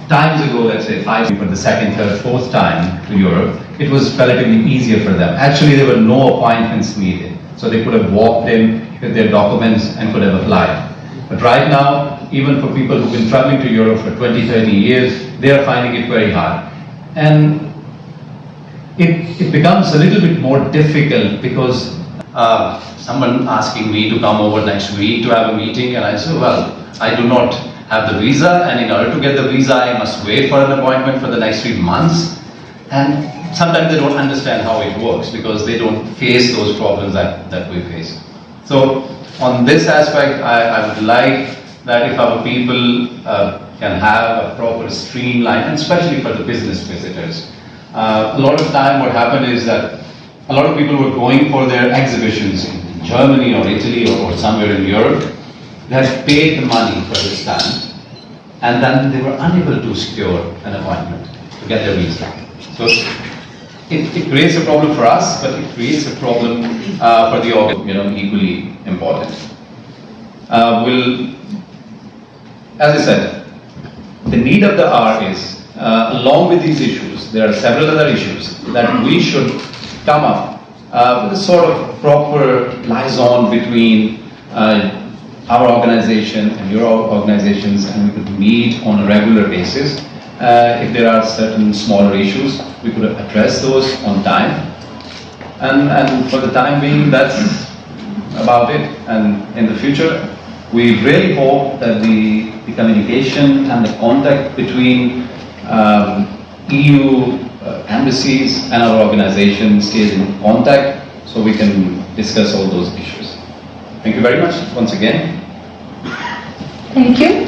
times ago, let's say 5, for the second, third, fourth time to Europe, it was relatively easier for them. Actually, there were no appointments needed. So they could have walked in with their documents and could have applied. But right now, even for people who've been traveling to Europe for 20, 30 years, they are finding it very hard. And it becomes a little bit more difficult because someone asking me to come over next week to have a meeting, and I say, well, I do not have the visa, and in order to get the visa, I must wait for an appointment for the next 3 months. And sometimes they don't understand how it works because they don't face those problems that we face. So on this aspect, I would like that if our people can have a proper streamline, and especially for the business visitors. A lot of time what happened is that a lot of people were going for their exhibitions in Germany or Italy or somewhere in Europe. They had paid the money for the stand, and then they were unable to secure an appointment to get their visa. So it creates a problem for us, but it creates a problem for the organ, equally important. As I said, the need of the hour is, along with these issues, there are several other issues that we should come up with a sort of proper liaison between our organization and your organizations, and we could meet on a regular basis. If there are certain smaller issues, we could address those on time. And for the time being, that's about it. And in the future, we really hope that the communication and the contact between EU embassies and our organization stays in contact so we can discuss all those issues. Thank you very much once again. Thank you.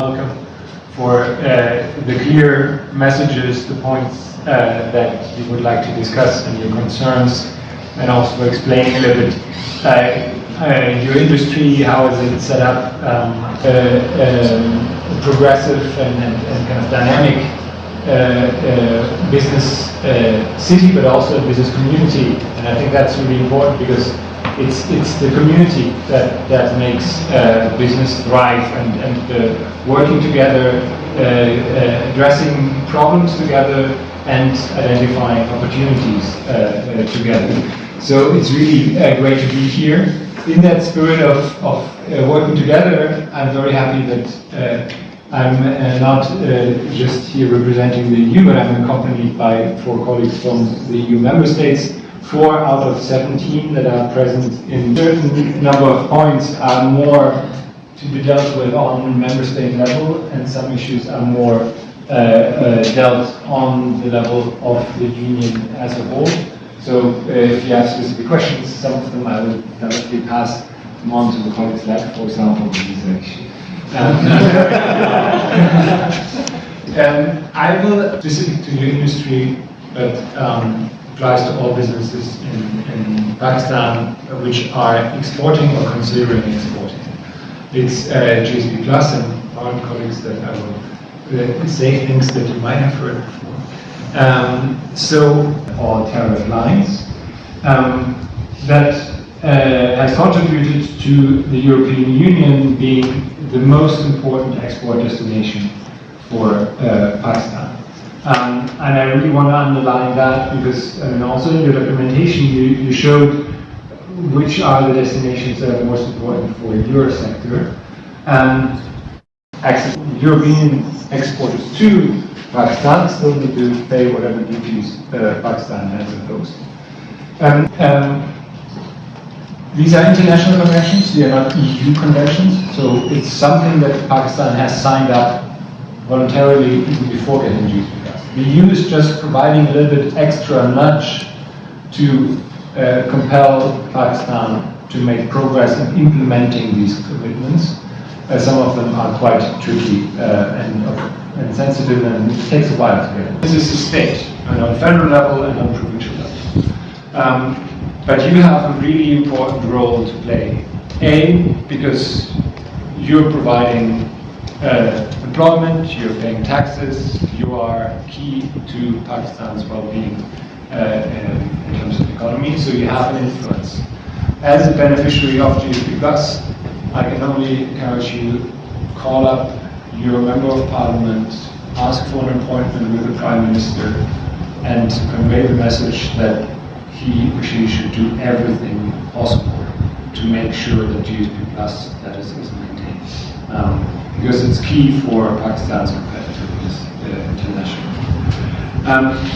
Welcome for the clear messages, the points that you would like to discuss and your concerns, and also for explaining a little bit your industry, how is it set up, progressive and kind of dynamic business city, but also a business community. And I think that's really important because it's the community that makes business thrive, and working together, addressing problems together, and identifying opportunities together. So it's really great to be here. In that spirit of working together, I'm very happy that I'm not just here representing the EU, but I'm accompanied by 4 colleagues from the EU member states. 4 out of 17 that are present. In a certain number of points are more to be dealt with on member state level, and some issues are more dealt on the level of the union as a whole. So if you have specific questions, some of them I will directly pass them on to the colleagues left, for example, the visa issue. I will, specific to your industry, but applies to all businesses in Pakistan which are exporting or considering exporting. It's GSP Plus and foreign colleagues that I will say things that you might have heard before. So, all tariff lines that has contributed to the European Union being the most important export destination for Pakistan. And I really want to underline that because also in your documentation you showed which are the destinations that are most important for your sector. European exporters to Pakistan still need to pay whatever duties Pakistan has imposed. These are international conventions, they are not EU conventions, so it's something that Pakistan has signed up voluntarily even before getting GSP Plus. The EU is just providing a little bit extra nudge to compel Pakistan to make progress in implementing these commitments. Some of them are quite tricky and sensitive, and it takes a while to get it. This is a state, and on federal level and on provincial level. But you have a really important role to play. A, because you're providing employment, you're paying taxes, you are key to Pakistan's well-being in terms of economy, so you have an influence. As a beneficiary of GSP Plus, I can only encourage you call up your member of parliament, ask for an appointment with the prime minister, and convey the message that he or she should do everything possible to make sure that GSP Plus status is maintained. Because it's key for Pakistan's competitiveness internationally.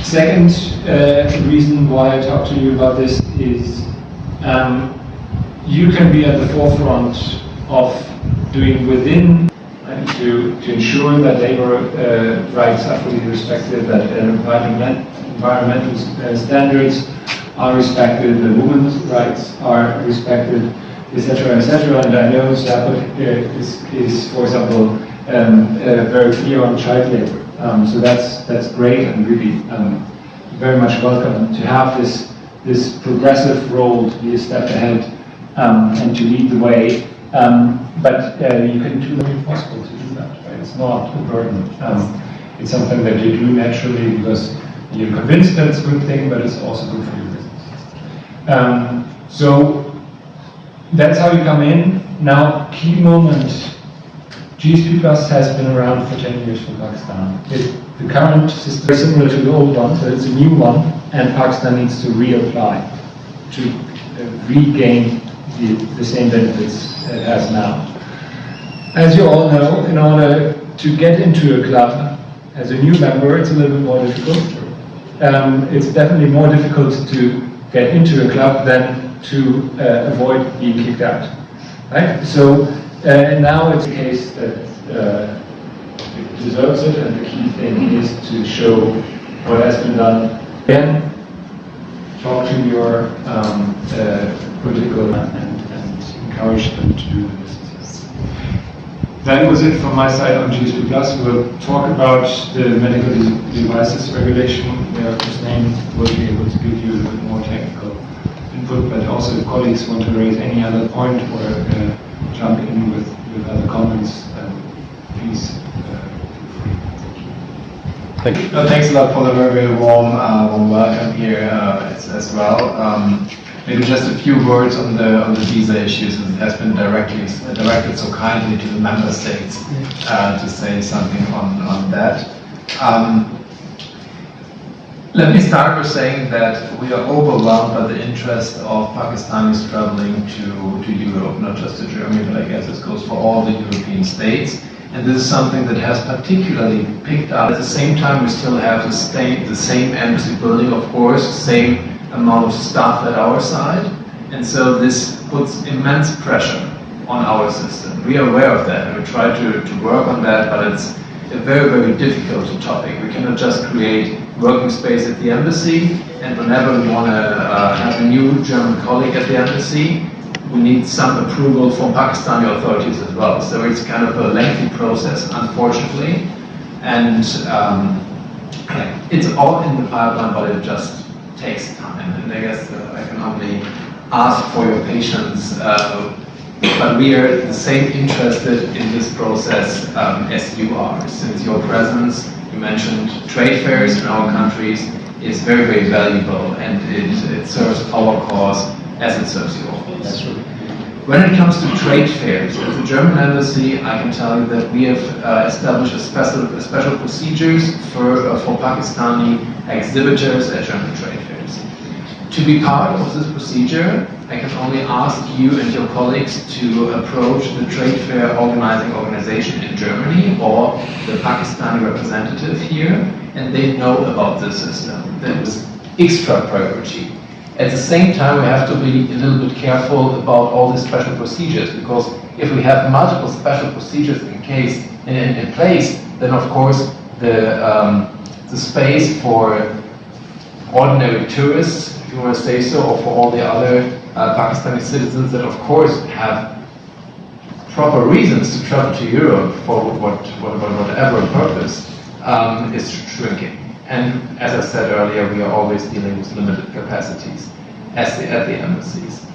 Second reason why I talk to you about this is you can be at the forefront of doing within to ensure that labor rights are fully respected, that environmental standards are respected, the women's rights are respected, etc., etc. And I know Sialkot is, for example, very clear on child labor. So that's great and really very much welcome to have this progressive role to be a step ahead and to lead the way. But you can do the impossible to do that. Right? It's not a burden. It's something that you do naturally because you're convinced that it's a good thing, but it's also good for your business. So that's how you come in. Now, key moment. GSP Plus has been around for 10 years for Pakistan. The current system is similar to the old one, so it's a new one, and Pakistan needs to reapply to regain the same benefits it has now. As you all know, in order to get into a club as a new member, it's a little bit more difficult. It's definitely more difficult to get into a club than to avoid being kicked out. Right? So now it's a case that it deserves it, and the key thing is to show what has been done. Again, talk to your political and encourage them to do the business. That was it from my side on GSP Plus. We'll talk about the medical devices regulation, where Hussein will be able to give you a little bit more technical input, but also if colleagues want to raise any other point or jump in with other comments, please feel free. Thank you. No, thanks a lot for the very warm welcome here as well. Maybe just a few words on the visa issues. It has been directed so kindly to the member states to say something on that. Let me start by saying that we are overwhelmed by the interest of Pakistanis traveling to Europe, not just to Germany, but I guess this goes for all the European states. And this is something that has particularly picked up. At the same time, we still have the same embassy building, of course, same amount of staff at our side. And so this puts immense pressure on our system. We are aware of that, and we try to work on that, but it's a very, very difficult topic. We cannot just create working space at the embassy, and whenever we want to have a new German colleague at the embassy, we need some approval from Pakistani authorities as well. So it's kind of a lengthy process, unfortunately, and it's all in the pipeline, but it just takes time. And I guess I can only ask for your patience, but we are the same interested in this process as you are, since your presence, you mentioned trade fairs in our countries, is very, very valuable, and it serves our cause as it serves yours. That's true. When it comes to trade fairs, as a German embassy, I can tell you that we have established a special procedures for Pakistani exhibitors at German trade fairs. To be part of this procedure, I can only ask you and your colleagues to approach the trade fair organizing organization in Germany or the Pakistani representative here, and they know about this system. That is extra priority. At the same time, we have to be a little bit careful about all these special procedures, because if we have multiple special procedures in place, then of course the space for ordinary tourists, if you want to say so, or for all the other Pakistani citizens that of course have proper reasons to travel to Europe for whatever purpose, is shrinking. And as I said earlier, we are always dealing with limited capacities at the embassies.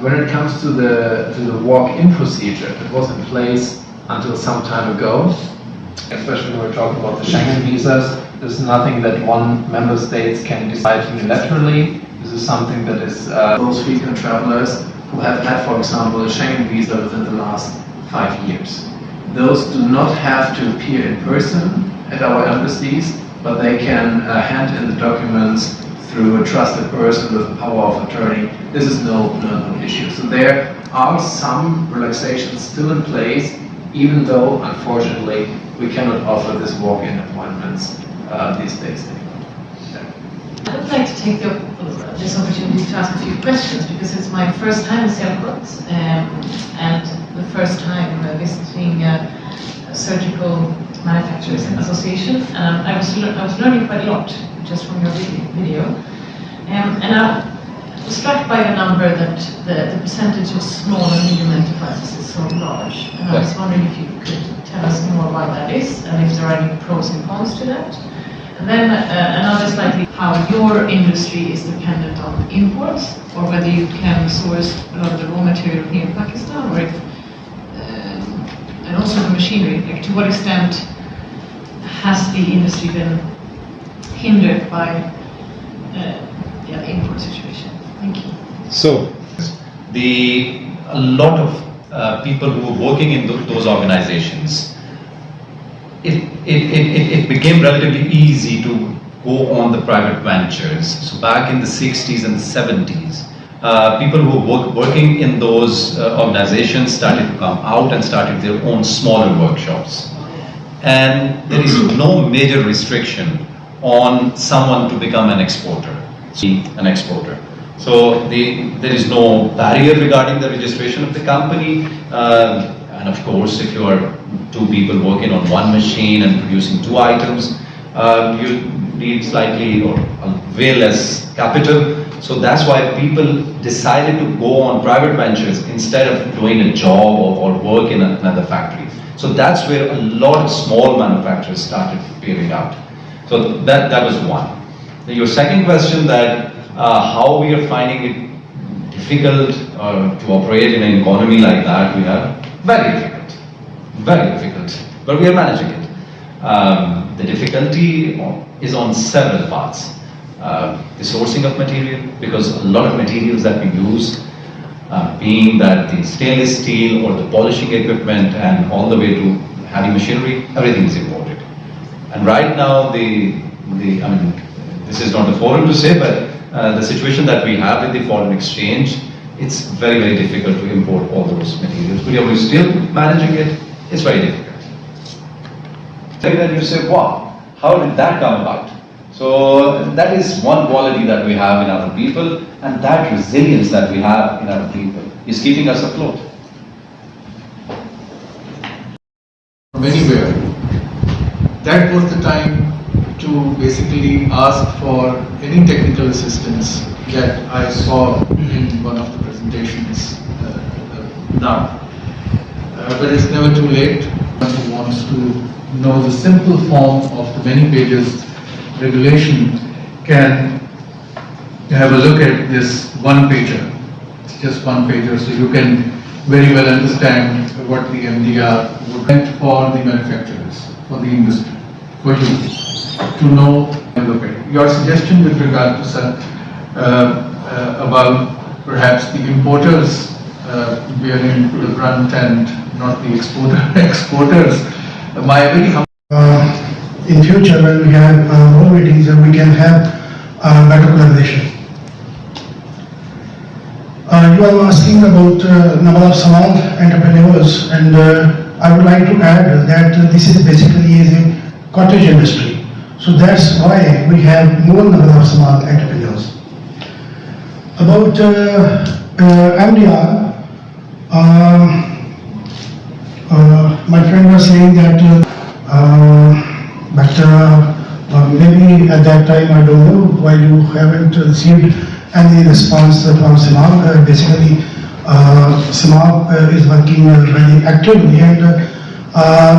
When it comes to the walk-in procedure, it was in place until some time ago, especially when we're talking about the Schengen visas. This is nothing that one member state can decide unilaterally. This is something that is those frequent travelers who have had, for example, a Schengen visa within the last 5 years. those do not have to appear in person at our embassies, but they can hand in the documents through a trusted person with power of attorney. This is no issue. So there are some relaxations still in place, even though, unfortunately, we cannot offer this walk-in appointments these days anymore. I would like to take this opportunity to ask a few questions, because it's my first time in Sialkot and the first time visiting a surgical manufacturers association. I was learning quite a lot just from your video. And I was struck by the number that the percentage of small and medium enterprises is so large. And I was wondering if you could tell us more why that is, and if there are any pros and cons to that. And then another slightly, how your industry is dependent on imports, or whether you can source a lot of the raw material here in Pakistan, or if, and also the machinery, like to what extent has the industry been hindered by the import situation? Thank you. So, a lot of people who were working in those organizations, it became relatively easy to go on the private ventures. So back in the 60s and the 70s, people who were working in those organizations started to come out and started their own smaller workshops. And there is no major restriction on someone to become an exporter. So there is no barrier regarding the registration of the company. And of course, if you are two people working on one machine and producing two items, you need slightly or way less capital. So that's why people decided to go on private ventures instead of doing a job or work in another factory. So that's where a lot of small manufacturers started appearing out. So that was one. Your second question, that how we are finding it difficult to operate in an economy like that, we are very difficult, but we are managing it. The difficulty is on several parts. The sourcing of material, because a lot of materials that we use, being that the stainless steel or the polishing equipment and all the way to heavy machinery, everything is imported. And right now, I mean, this is not the forum to say, but the situation that we have with the foreign exchange, it's very difficult to import all those materials. But we're still managing it. It's very difficult. Then you say, wow, how did that come about? So that is one quality that we have in our people, and that resilience that we have in our people is keeping us afloat. From anywhere. That was the time to basically ask for any technical assistance that I saw in one of the presentations now. But it's never too late. One who wants to know the simple form of the many pages regulation can have a look at this one pager. It's just one pager, so you can very well understand what the MDR would mean for the manufacturers, for the industry, for you to know and look at it. Your suggestion with regard to about perhaps the importers bearing the brunt and not the exporters. My very in future, when we have more meetings, we can have better collaboration. You are asking about number of small entrepreneurs, and I would like to add that this is basically a cottage industry. So that's why we have more number of small entrepreneurs. About MDR, my friend was saying that, maybe at that time, I don't know why you haven't received any response from SIMAP. Basically, SIMAP is working very actively, and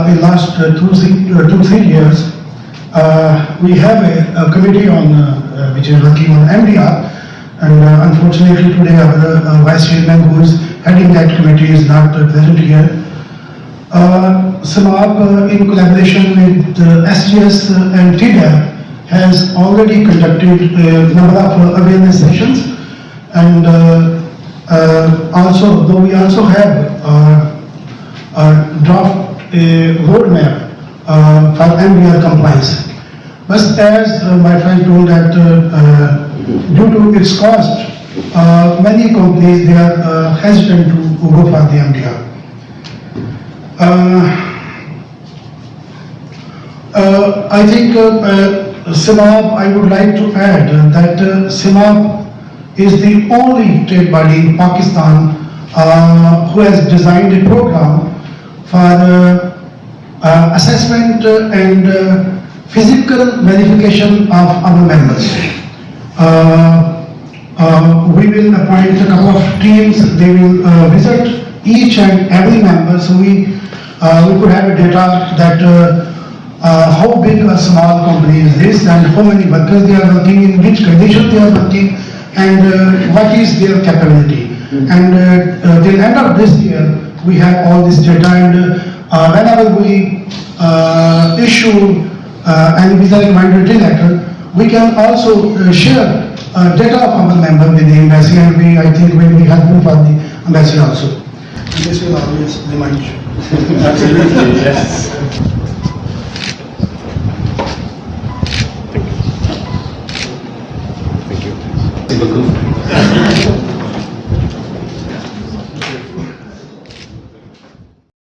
in last 2-3 years, we have a committee on which is working on MDR, and unfortunately today our vice chairman who is heading that committee is not present here. SIMAP, in collaboration with SGS and TDAP, has already conducted a number of awareness sessions, and also, though we also have a draft roadmap for MDR compliance. But as my friend told that due to its cost, many companies they are hesitant to go for the MDR. I think CIMAP, I would like to add that CIMAP is the only trade body in Pakistan who has designed a program for assessment and physical verification of our members. We will appoint a couple of teams, they will visit each and every member, so we could have a data that how big a small company is this and how many workers they are working, in which conditions they are working, and what is their capability. And till end of this year, we have all this data, and whenever we issue any visa recommendatory letter, we can also share data of our member with the embassy, and I think will be helpful for the embassy also. And this will always remind you. Absolutely, yes. Thank you.